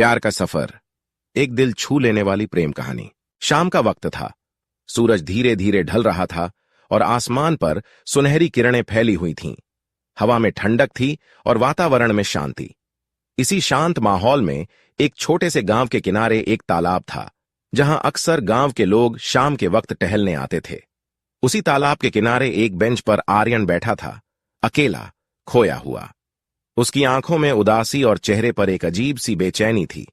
प्यार का सफर, एक दिल छू लेने वाली प्रेम कहानी। शाम का वक्त था। सूरज धीरे धीरे ढल रहा था और आसमान पर सुनहरी किरणें फैली हुई थीं। हवा में ठंडक थी और वातावरण में शांति। इसी शांत माहौल में एक छोटे से गांव के किनारे एक तालाब था, जहां अक्सर गांव के लोग शाम के वक्त टहलने आते थे। उसी तालाब के किनारे एक बेंच पर आर्यन बैठा था, अकेला, खोया हुआ। उसकी आंखों में उदासी और चेहरे पर एक अजीब सी बेचैनी थी।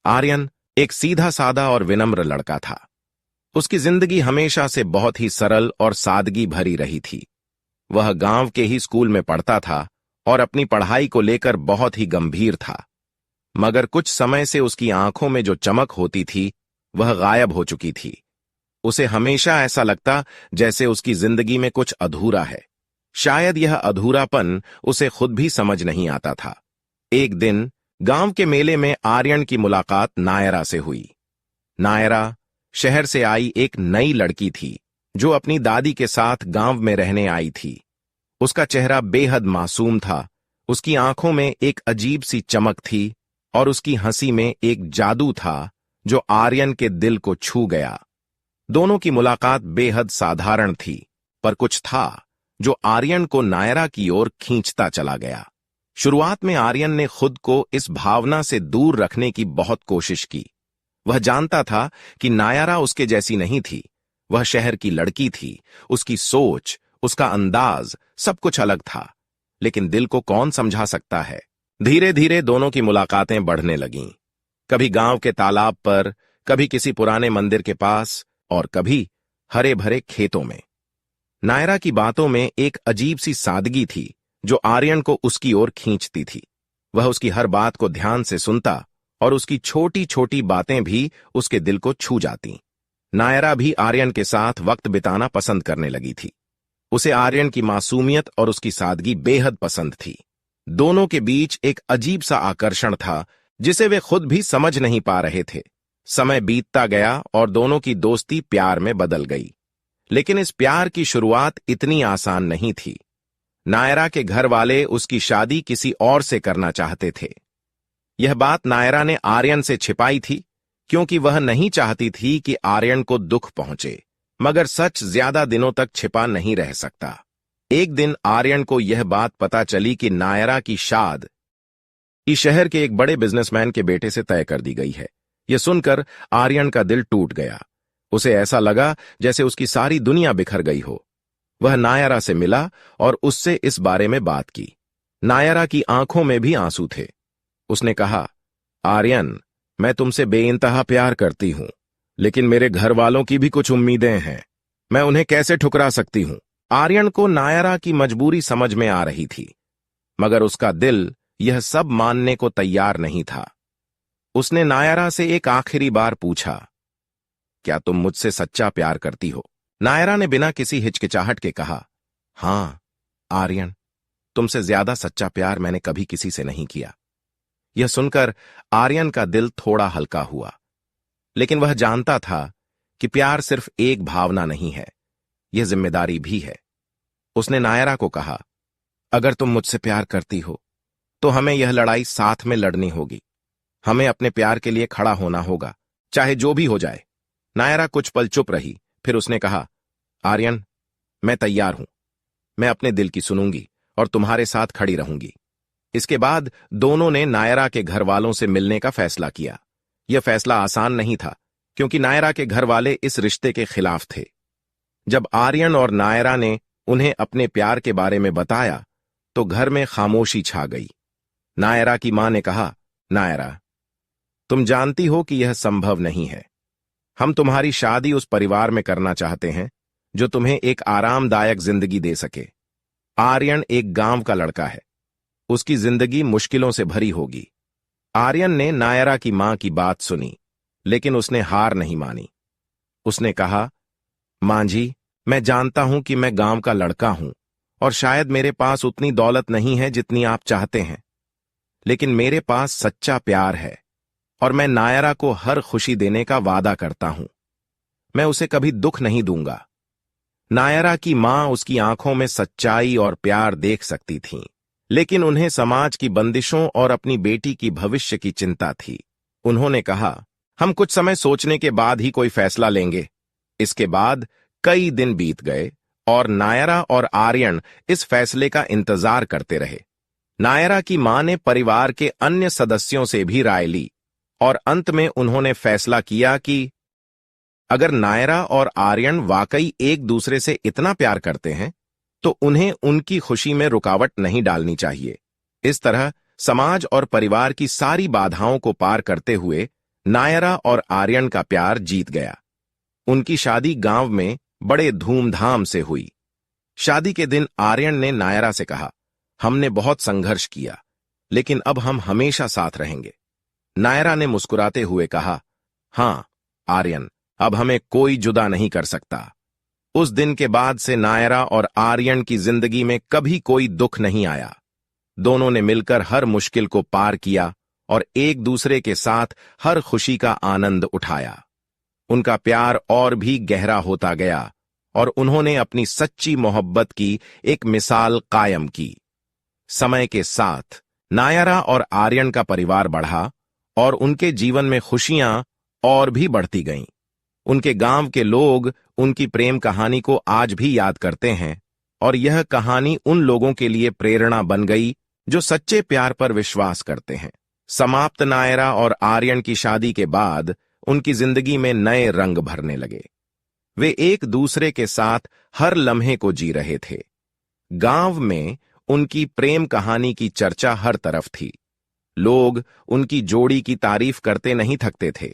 आर्यन एक सीधा सादा और विनम्र लड़का था। उसकी जिंदगी हमेशा से बहुत ही सरल और सादगी भरी रही थी। वह गांव के ही स्कूल में पढ़ता था और अपनी पढ़ाई को लेकर बहुत ही गंभीर था। मगर कुछ समय से उसकी आंखों में जो चमक होती थी, वह गायब हो चुकी थी। उसे हमेशा ऐसा लगता जैसे उसकी जिंदगी में कुछ अधूरा है। शायद यह अधूरापन उसे खुद भी समझ नहीं आता था। एक दिन गांव के मेले में आर्यन की मुलाकात नायरा से हुई। नायरा शहर से आई एक नई लड़की थी, जो अपनी दादी के साथ गांव में रहने आई थी। उसका चेहरा बेहद मासूम था, उसकी आंखों में एक अजीब सी चमक थी और उसकी हंसी में एक जादू था जो आर्यन के दिल को छू गया। दोनों की मुलाकात बेहद साधारण थी, पर कुछ था जो आर्यन को नायरा की ओर खींचता चला गया। शुरुआत में आर्यन ने खुद को इस भावना से दूर रखने की बहुत कोशिश की। वह जानता था कि नायरा उसके जैसी नहीं थी। वह शहर की लड़की थी, उसकी सोच, उसका अंदाज, सब कुछ अलग था। लेकिन दिल को कौन समझा सकता है। धीरे धीरे दोनों की मुलाकातें बढ़ने लगीं। कभी गांव के तालाब पर, कभी किसी पुराने मंदिर के पास और कभी हरे भरे खेतों में। नायरा की बातों में एक अजीब सी सादगी थी जो आर्यन को उसकी ओर खींचती थी। वह उसकी हर बात को ध्यान से सुनता और उसकी छोटी छोटी बातें भी उसके दिल को छू जातीं। नायरा भी आर्यन के साथ वक्त बिताना पसंद करने लगी थी। उसे आर्यन की मासूमियत और उसकी सादगी बेहद पसंद थी। दोनों के बीच एक अजीब सा आकर्षण था जिसे वे खुद भी समझ नहीं पा रहे थे। समय बीतता गया और दोनों की दोस्ती प्यार में बदल गई। लेकिन इस प्यार की शुरुआत इतनी आसान नहीं थी। नायरा के घर वाले उसकी शादी किसी और से करना चाहते थे। यह बात नायरा ने आर्यन से छिपाई थी, क्योंकि वह नहीं चाहती थी कि आर्यन को दुख पहुंचे। मगर सच ज्यादा दिनों तक छिपा नहीं रह सकता। एक दिन आर्यन को यह बात पता चली कि नायरा की शादी शहर के एक बड़े बिजनेसमैन के बेटे से तय कर दी गई है। यह सुनकर आर्यन का दिल टूट गया। उसे ऐसा लगा जैसे उसकी सारी दुनिया बिखर गई हो। वह नायरा से मिला और उससे इस बारे में बात की। नायरा की आंखों में भी आंसू थे। उसने कहा, आर्यन, मैं तुमसे बेइंतहा प्यार करती हूं, लेकिन मेरे घर वालों की भी कुछ उम्मीदें हैं। मैं उन्हें कैसे ठुकरा सकती हूं। आर्यन को नायरा की मजबूरी समझ में आ रही थी, मगर उसका दिल यह सब मानने को तैयार नहीं था। उसने नायरा से एक आखिरी बार पूछा, क्या तुम मुझसे सच्चा प्यार करती हो? नायरा ने बिना किसी हिचकिचाहट के कहा, हां आर्यन, तुमसे ज्यादा सच्चा प्यार मैंने कभी किसी से नहीं किया। यह सुनकर आर्यन का दिल थोड़ा हल्का हुआ, लेकिन वह जानता था कि प्यार सिर्फ एक भावना नहीं है, यह जिम्मेदारी भी है। उसने नायरा को कहा, अगर तुम मुझसे प्यार करती हो तो हमें यह लड़ाई साथ में लड़नी होगी। हमें अपने प्यार के लिए खड़ा होना होगा, चाहे जो भी हो जाए। नायरा कुछ पल चुप रही, फिर उसने कहा, आर्यन, मैं तैयार हूं। मैं अपने दिल की सुनूंगी और तुम्हारे साथ खड़ी रहूंगी। इसके बाद दोनों ने नायरा के घर वालों से मिलने का फैसला किया। यह फैसला आसान नहीं था, क्योंकि नायरा के घर वाले इस रिश्ते के खिलाफ थे। जब आर्यन और नायरा ने उन्हें अपने प्यार के बारे में बताया तो घर में खामोशी छा गई। नायरा की मां ने कहा, नायरा, तुम जानती हो कि यह संभव नहीं है। हम तुम्हारी शादी उस परिवार में करना चाहते हैं जो तुम्हें एक आरामदायक जिंदगी दे सके। आर्यन एक गांव का लड़का है, उसकी जिंदगी मुश्किलों से भरी होगी। आर्यन ने नायरा की मां की बात सुनी, लेकिन उसने हार नहीं मानी। उसने कहा, मां जी, मैं जानता हूं कि मैं गांव का लड़का हूं और शायद मेरे पास उतनी दौलत नहीं है जितनी आप चाहते हैं, लेकिन मेरे पास सच्चा प्यार है और मैं नायरा को हर खुशी देने का वादा करता हूं। मैं उसे कभी दुख नहीं दूंगा। नायरा की मां उसकी आंखों में सच्चाई और प्यार देख सकती थीं, लेकिन उन्हें समाज की बंदिशों और अपनी बेटी की भविष्य की चिंता थी। उन्होंने कहा, हम कुछ समय सोचने के बाद ही कोई फैसला लेंगे। इसके बाद कई दिन बीत गए और नायरा और आर्यन इस फैसले का इंतजार करते रहे। नायरा की मां ने परिवार के अन्य सदस्यों से भी राय ली और अंत में उन्होंने फैसला किया कि अगर नायरा और आर्यन वाकई एक दूसरे से इतना प्यार करते हैं तो उन्हें उनकी खुशी में रुकावट नहीं डालनी चाहिए। इस तरह समाज और परिवार की सारी बाधाओं को पार करते हुए नायरा और आर्यन का प्यार जीत गया। उनकी शादी गांव में बड़े धूमधाम से हुई। शादी के दिन आर्यन ने नायरा से कहा, हमने बहुत संघर्ष किया, लेकिन अब हम हमेशा साथ रहेंगे। नायरा ने मुस्कुराते हुए कहा, हां आर्यन, अब हमें कोई जुदा नहीं कर सकता। उस दिन के बाद से नायरा और आर्यन की जिंदगी में कभी कोई दुख नहीं आया। दोनों ने मिलकर हर मुश्किल को पार किया और एक दूसरे के साथ हर खुशी का आनंद उठाया। उनका प्यार और भी गहरा होता गया और उन्होंने अपनी सच्ची मोहब्बत की एक मिसाल कायम की। समय के साथ नायरा और आर्यन का परिवार बढ़ा और उनके जीवन में खुशियां और भी बढ़ती गईं। उनके गांव के लोग उनकी प्रेम कहानी को आज भी याद करते हैं और यह कहानी उन लोगों के लिए प्रेरणा बन गई जो सच्चे प्यार पर विश्वास करते हैं। समाप्त नायरा और आर्यन की शादी के बाद उनकी जिंदगी में नए रंग भरने लगे। वे एक दूसरे के साथ हर लम्हे को जी रहे थे। गांव में उनकी प्रेम कहानी की चर्चा हर तरफ थी। लोग उनकी जोड़ी की तारीफ करते नहीं थकते थे।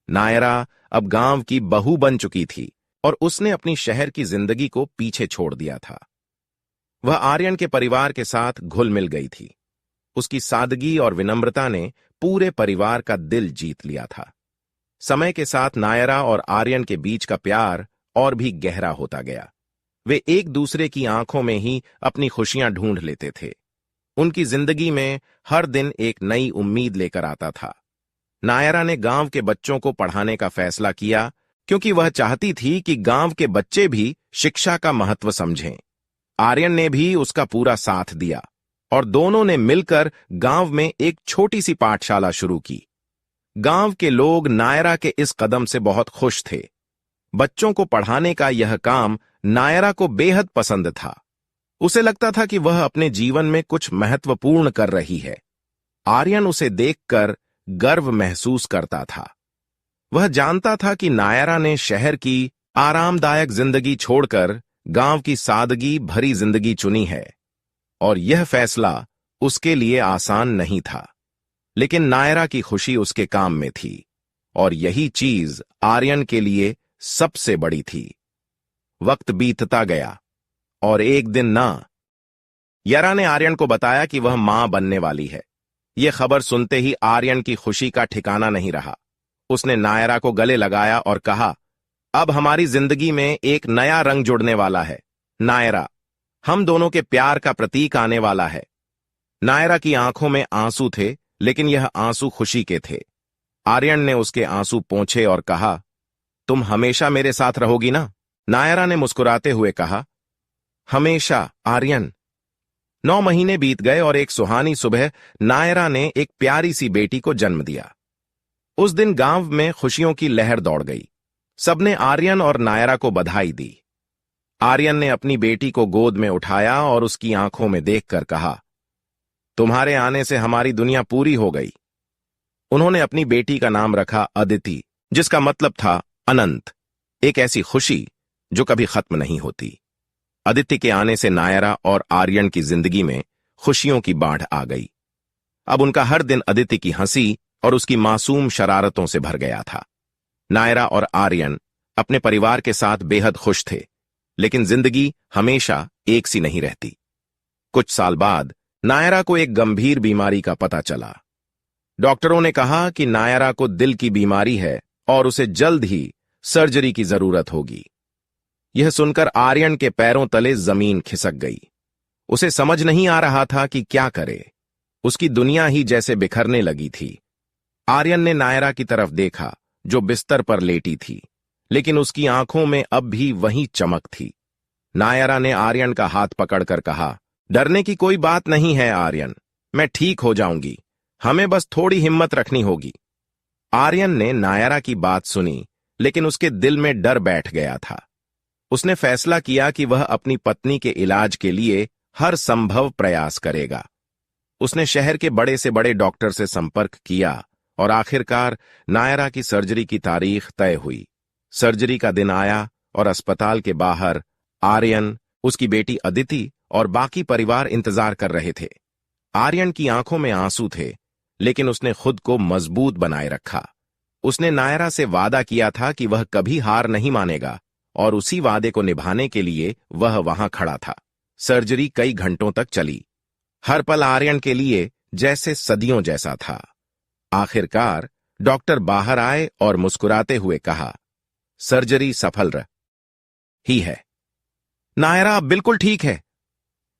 नायरा अब गांव की बहू बन चुकी थी और उसने अपनी शहर की जिंदगी को पीछे छोड़ दिया था। वह आर्यन के परिवार के साथ घुल मिल गई थी। उसकी सादगी और विनम्रता ने पूरे परिवार का दिल जीत लिया था। समय के साथ नायरा और आर्यन के बीच का प्यार और भी गहरा होता गया। वे एक दूसरे की आंखों में ही अपनी खुशियां ढूंढ लेते थे। उनकी जिंदगी में हर दिन एक नई उम्मीद लेकर आता था। नायरा ने गांव के बच्चों को पढ़ाने का फैसला किया क्योंकि वह चाहती थी कि गांव के बच्चे भी शिक्षा का महत्व समझें। आर्यन ने भी उसका पूरा साथ दिया और दोनों ने मिलकर गांव में एक छोटी सी पाठशाला शुरू की। गांव के लोग नायरा के इस कदम से बहुत खुश थे। बच्चों को पढ़ाने का यह काम नायरा को बेहद पसंद था। उसे लगता था कि वह अपने जीवन में कुछ महत्वपूर्ण कर रही है। आर्यन उसे देखकर गर्व महसूस करता था। वह जानता था कि नायरा ने शहर की आरामदायक जिंदगी छोड़कर गांव की सादगी भरी जिंदगी चुनी है और यह फैसला उसके लिए आसान नहीं था। लेकिन नायरा की खुशी उसके काम में थी और यही चीज आर्यन के लिए सबसे बड़ी थी। वक्त बीतता गया और एक दिन नायरा ने आर्यन को बताया कि वह मां बनने वाली है। यह खबर सुनते ही आर्यन की खुशी का ठिकाना नहीं रहा। उसने नायरा को गले लगाया और कहा, अब हमारी जिंदगी में एक नया रंग जुड़ने वाला है। नायरा, हम दोनों के प्यार का प्रतीक आने वाला है। नायरा की आंखों में आंसू थे, लेकिन यह आंसू खुशी के थे। आर्यन ने उसके आंसू पोंछे और कहा, तुम हमेशा मेरे साथ रहोगी ना? नायरा ने मुस्कुराते हुए कहा, हमेशा आर्यन। 9 महीने बीत गए और एक सुहानी सुबह नायरा ने एक प्यारी सी बेटी को जन्म दिया। उस दिन गांव में खुशियों की लहर दौड़ गई। सबने आर्यन और नायरा को बधाई दी। आर्यन ने अपनी बेटी को गोद में उठाया और उसकी आंखों में देखकर कहा, तुम्हारे आने से हमारी दुनिया पूरी हो गई। उन्होंने अपनी बेटी का नाम रखा अदिति, जिसका मतलब था अनंत, एक ऐसी खुशी जो कभी खत्म नहीं होती। अदिति के आने से नायरा और आर्यन की जिंदगी में खुशियों की बाढ़ आ गई। अब उनका हर दिन अदिति की हंसी और उसकी मासूम शरारतों से भर गया था। नायरा और आर्यन अपने परिवार के साथ बेहद खुश थे, लेकिन जिंदगी हमेशा एक सी नहीं रहती। कुछ साल बाद नायरा को एक गंभीर बीमारी का पता चला। डॉक्टरों ने कहा कि नायरा को दिल की बीमारी है और उसे जल्द ही सर्जरी की जरूरत होगी। यह सुनकर आर्यन के पैरों तले जमीन खिसक गई। उसे समझ नहीं आ रहा था कि क्या करे। उसकी दुनिया ही जैसे बिखरने लगी थी। आर्यन ने नायरा की तरफ देखा, जो बिस्तर पर लेटी थी, लेकिन उसकी आंखों में अब भी वही चमक थी। नायरा ने आर्यन का हाथ पकड़कर कहा, डरने की कोई बात नहीं है आर्यन, मैं ठीक हो जाऊंगी। हमें बस थोड़ी हिम्मत रखनी होगी। आर्यन ने नायरा की बात सुनी, लेकिन उसके दिल में डर बैठ गया था। उसने फैसला किया कि वह अपनी पत्नी के इलाज के लिए हर संभव प्रयास करेगा। उसने शहर के बड़े से बड़े डॉक्टर से संपर्क किया और आखिरकार नायरा की सर्जरी की तारीख तय हुई। सर्जरी का दिन आया और अस्पताल के बाहर आर्यन, उसकी बेटी अदिति और बाकी परिवार इंतजार कर रहे थे। आर्यन की आंखों में आंसू थे, लेकिन उसने खुद को मजबूत बनाए रखा। उसने नायरा से वादा किया था कि वह कभी हार नहीं मानेगा और उसी वादे को निभाने के लिए वह वहां खड़ा था। सर्जरी कई घंटों तक चली। हर पल आर्यन के लिए जैसे सदियों जैसा था। आखिरकार डॉक्टर बाहर आए और मुस्कुराते हुए कहा, सर्जरी सफल ही है। नायरा अब बिल्कुल ठीक है।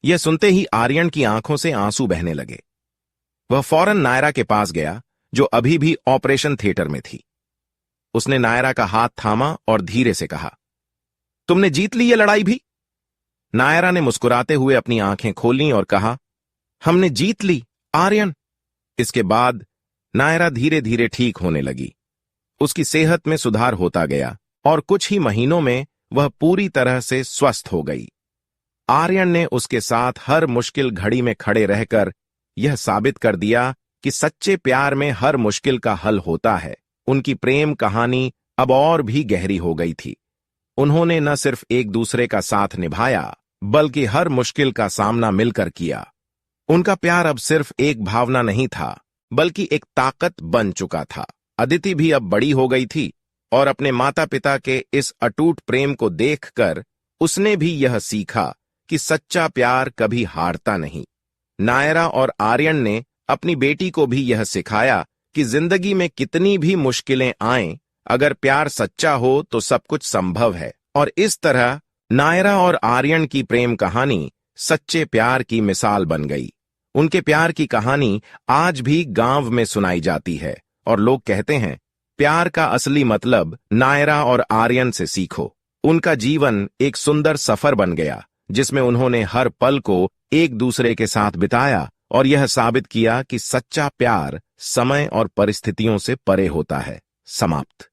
यह सुनते ही आर्यन की आंखों से आंसू बहने लगे। वह फौरन नायरा के पास गया, जो अभी भी ऑपरेशन थिएटर में थी। उसने नायरा का हाथ थामा और धीरे से कहा, तुमने जीत ली ये लड़ाई भी? नायरा ने मुस्कुराते हुए अपनी आंखें खोलीं और कहा, हमने जीत ली, आर्यन। इसके बाद नायरा धीरे धीरे ठीक होने लगी। उसकी सेहत में सुधार होता गया और कुछ ही महीनों में वह पूरी तरह से स्वस्थ हो गई। आर्यन ने उसके साथ हर मुश्किल घड़ी में खड़े रहकर यह साबित कर दिया कि सच्चे प्यार में हर मुश्किल का हल होता है। उनकी प्रेम कहानी अब और भी गहरी हो गई थी। उन्होंने न सिर्फ एक दूसरे का साथ निभाया, बल्कि हर मुश्किल का सामना मिलकर किया। उनका प्यार अब सिर्फ एक भावना नहीं था, बल्कि एक ताकत बन चुका था। अदिति भी अब बड़ी हो गई थी और अपने माता पिता के इस अटूट प्रेम को देखकर उसने भी यह सीखा कि सच्चा प्यार कभी हारता नहीं। नायरा और आर्यन ने अपनी बेटी को भी यह सिखाया कि जिंदगी में कितनी भी मुश्किलें आएं, अगर प्यार सच्चा हो तो सब कुछ संभव है। और इस तरह नायरा और आर्यन की प्रेम कहानी सच्चे प्यार की मिसाल बन गई। उनके प्यार की कहानी आज भी गांव में सुनाई जाती है और लोग कहते हैं, प्यार का असली मतलब नायरा और आर्यन से सीखो। उनका जीवन एक सुंदर सफर बन गया, जिसमें उन्होंने हर पल को एक दूसरे के साथ बिताया और यह साबित किया कि सच्चा प्यार समय और परिस्थितियों से परे होता है। समाप्त।